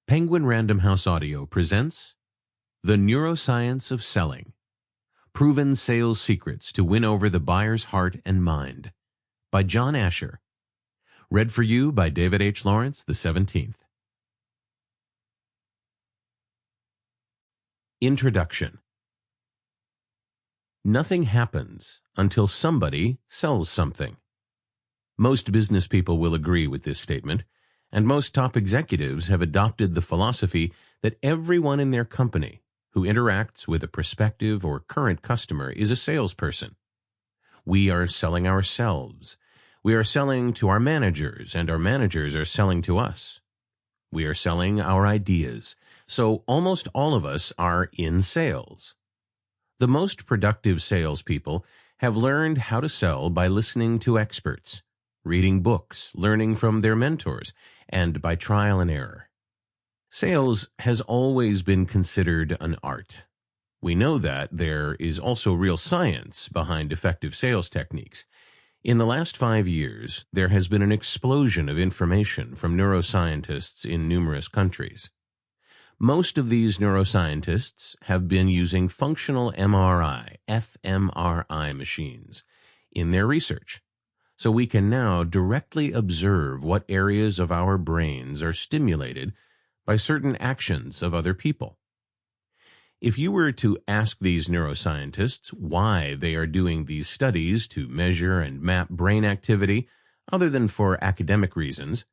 Penguin Random House Audio presents The Neuroscience of Selling, Proven Sales Secrets to Win Over the Buyer's Heart and Mind by John Asher. Read for you by David H. Lawrence, the 17th. Introduction. Nothing happens until somebody sells something. Most business people will agree with this statement, and most top executives have adopted the philosophy that everyone in their company who interacts with a prospective or current customer is a salesperson. We are selling ourselves. We are selling to our managers, and our managers are selling to us. We are selling our ideas, so almost all of us are in sales. The most productive salespeople have learned how to sell by listening to experts, reading books, learning from their mentors, and by trial and error. Sales has always been considered an art. We know that there is also real science behind effective sales techniques. In the last 5 years, there has been an explosion of information from neuroscientists in numerous countries. Most of these neuroscientists have been using functional MRI, fMRI machines in their research. So we can now directly observe what areas of our brains are stimulated by certain actions of other people. If you were to ask these neuroscientists why they are doing these studies to measure and map brain activity, other than for academic reasons,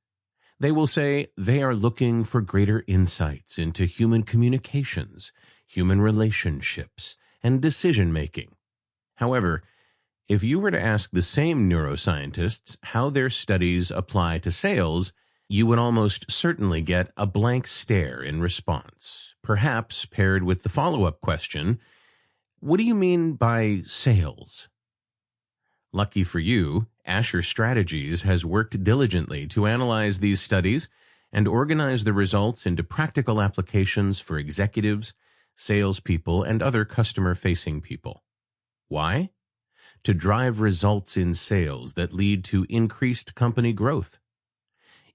they will say they are looking for greater insights into human communications, human relationships, and decision-making. However, if you were to ask the same neuroscientists how their studies apply to sales, you would almost certainly get a blank stare in response, perhaps paired with the follow-up question, "What do you mean by sales?" Lucky for you, Asher Strategies has worked diligently to analyze these studies and organize the results into practical applications for executives, salespeople, and other customer-facing people. Why? To drive results in sales that lead to increased company growth.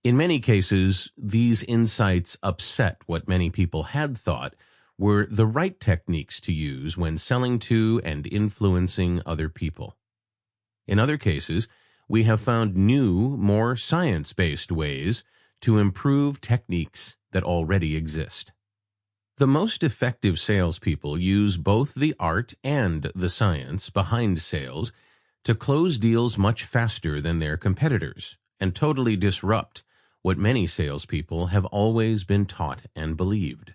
In many cases, these insights upset what many people had thought were the right techniques to use when selling to and influencing other people. In other cases, we have found new, more science-based ways to improve techniques that already exist. The most effective salespeople use both the art and the science behind sales to close deals much faster than their competitors and totally disrupt what many salespeople have always been taught and believed.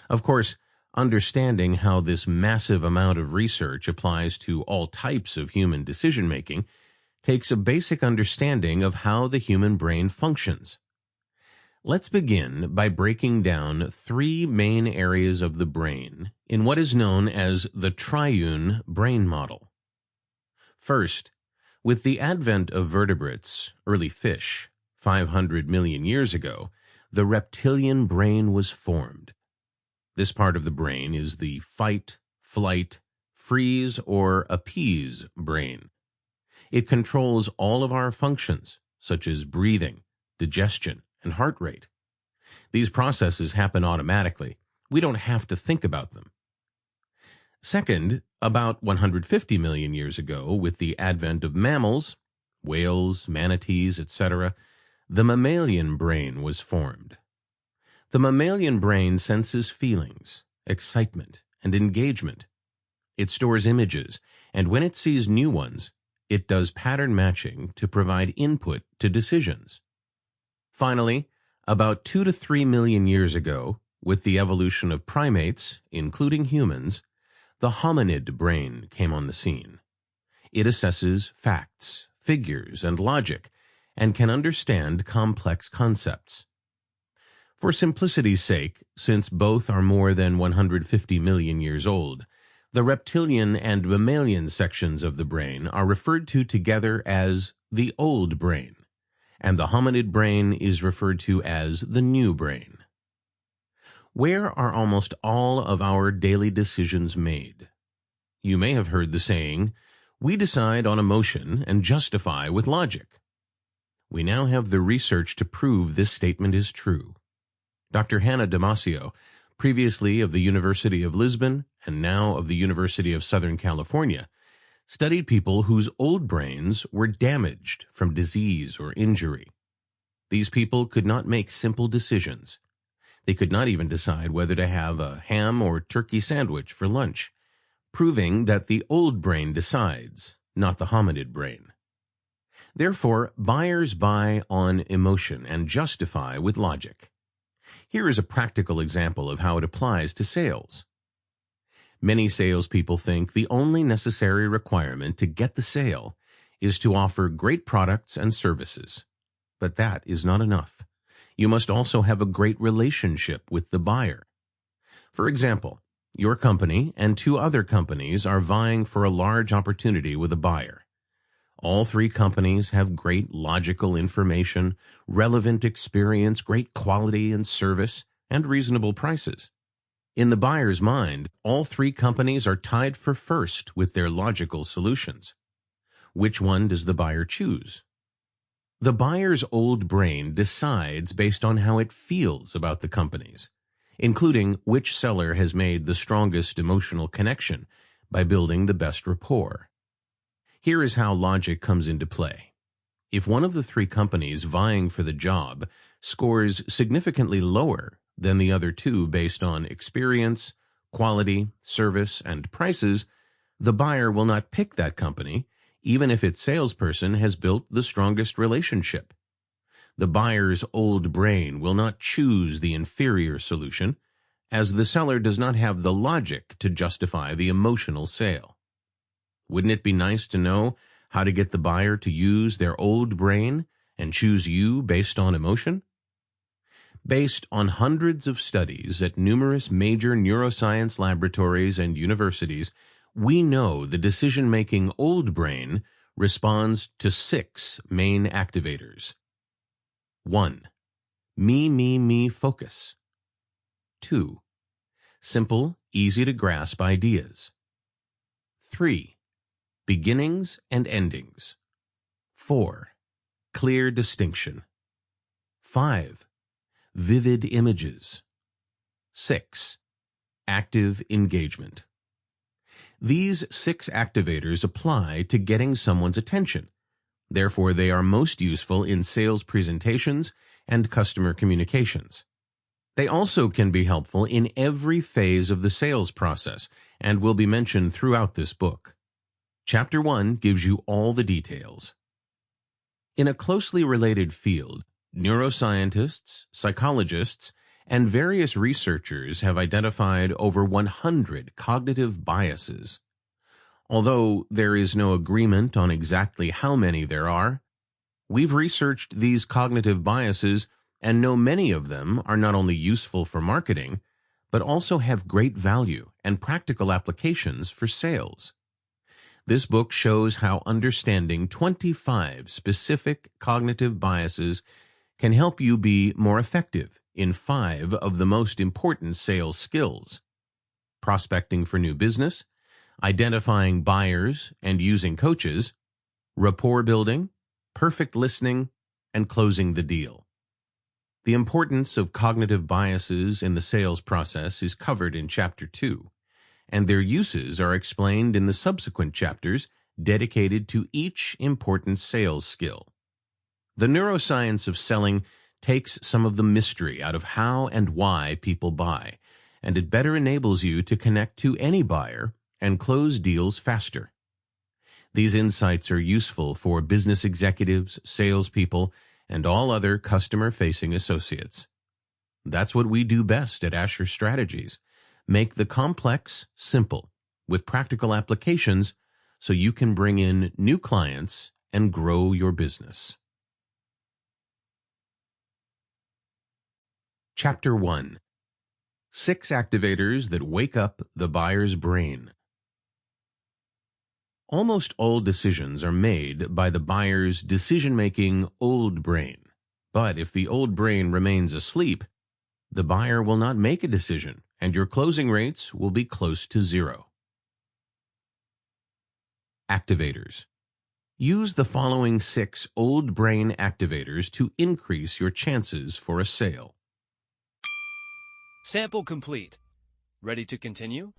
Of course, understanding how this massive amount of research applies to all types of human decision-making takes a basic understanding of how the human brain functions. Let's begin by breaking down 3 main areas of the brain in what is known as the triune brain model. First, with the advent of vertebrates, early fish, 500 million years ago, the reptilian brain was formed. This part of the brain is the fight, flight, freeze, or appease brain. It controls all of our functions, such as breathing, digestion, and heart rate. These processes happen automatically. We don't have to think about them. Second, about 150 million years ago, with the advent of mammals, whales, manatees, etc., the mammalian brain was formed. The mammalian brain senses feelings, excitement, and engagement. It stores images, and when it sees new ones, it does pattern matching to provide input to decisions. Finally, about 2 to 3 million years ago, with the evolution of primates, including humans, the hominid brain came on the scene. It assesses facts, figures, and logic, and can understand complex concepts. For simplicity's sake, since both are more than 150 million years old, the reptilian and mammalian sections of the brain are referred to together as the old brain, and the hominid brain is referred to as the new brain. Where are almost all of our daily decisions made? You may have heard the saying, "We decide on emotion and justify with logic." We now have the research to prove this statement is true. Dr. Hannah Damasio, previously of the University of Lisbon and now of the University of Southern California, studied people whose old brains were damaged from disease or injury. These people could not make simple decisions. They could not even decide whether to have a ham or turkey sandwich for lunch, proving that the old brain decides, not the hominid brain. Therefore, buyers buy on emotion and justify with logic. Here is a practical example of how it applies to sales. Many salespeople think the only necessary requirement to get the sale is to offer great products and services. But that is not enough. You must also have a great relationship with the buyer. For example, your company and two other companies are vying for a large opportunity with a buyer. All three companies have great logical information, relevant experience, great quality and service, and reasonable prices. In the buyer's mind, all three companies are tied for first with their logical solutions. Which one does the buyer choose? The buyer's old brain decides based on how it feels about the companies, including which seller has made the strongest emotional connection by building the best rapport. Here is how logic comes into play. If one of the three companies vying for the job scores significantly lower than the other two based on experience, quality, service, and prices, the buyer will not pick that company, even if its salesperson has built the strongest relationship. The buyer's old brain will not choose the inferior solution, as the seller does not have the logic to justify the emotional sale. Wouldn't it be nice to know how to get the buyer to use their old brain and choose you based on emotion? Based on hundreds of studies at numerous major neuroscience laboratories and universities, we know the decision-making old brain responds to 6 main activators. 1. Me focus. 2. Simple, easy-to-grasp ideas. 3. Beginnings and endings. 4. Clear distinction. 5. Vivid images. 6. Active engagement. These 6 activators apply to getting someone's attention. Therefore, they are most useful in sales presentations and customer communications. They also can be helpful in every phase of the sales process and will be mentioned throughout this book. Chapter 1 gives you all the details. In a closely related field, neuroscientists, psychologists, and various researchers have identified over 100 cognitive biases. Although there is no agreement on exactly how many there are, we've researched these cognitive biases and know many of them are not only useful for marketing, but also have great value and practical applications for sales. This book shows how understanding 25 specific cognitive biases can help you be more effective in 5 of the most important sales skills: prospecting for new business, identifying buyers and using coaches, rapport building, perfect listening, and closing the deal. The importance of cognitive biases in the sales process is covered in Chapter 2, and their uses are explained in the subsequent chapters dedicated to each important sales skill. The neuroscience of selling takes some of the mystery out of how and why people buy, and it better enables you to connect to any buyer and close deals faster. These insights are useful for business executives, salespeople, and all other customer-facing associates. That's what we do best at Asher Strategies: make the complex simple with practical applications so you can bring in new clients and grow your business. Chapter 1. 6 activators that wake up the buyer's brain. Almost all decisions are made by the buyer's decision-making old brain. But if the old brain remains asleep, the buyer will not make a decision, and your closing rates will be close to 0. Activators. Use the following 6 old brain activators to increase your chances for a sale. Sample complete. Ready to continue?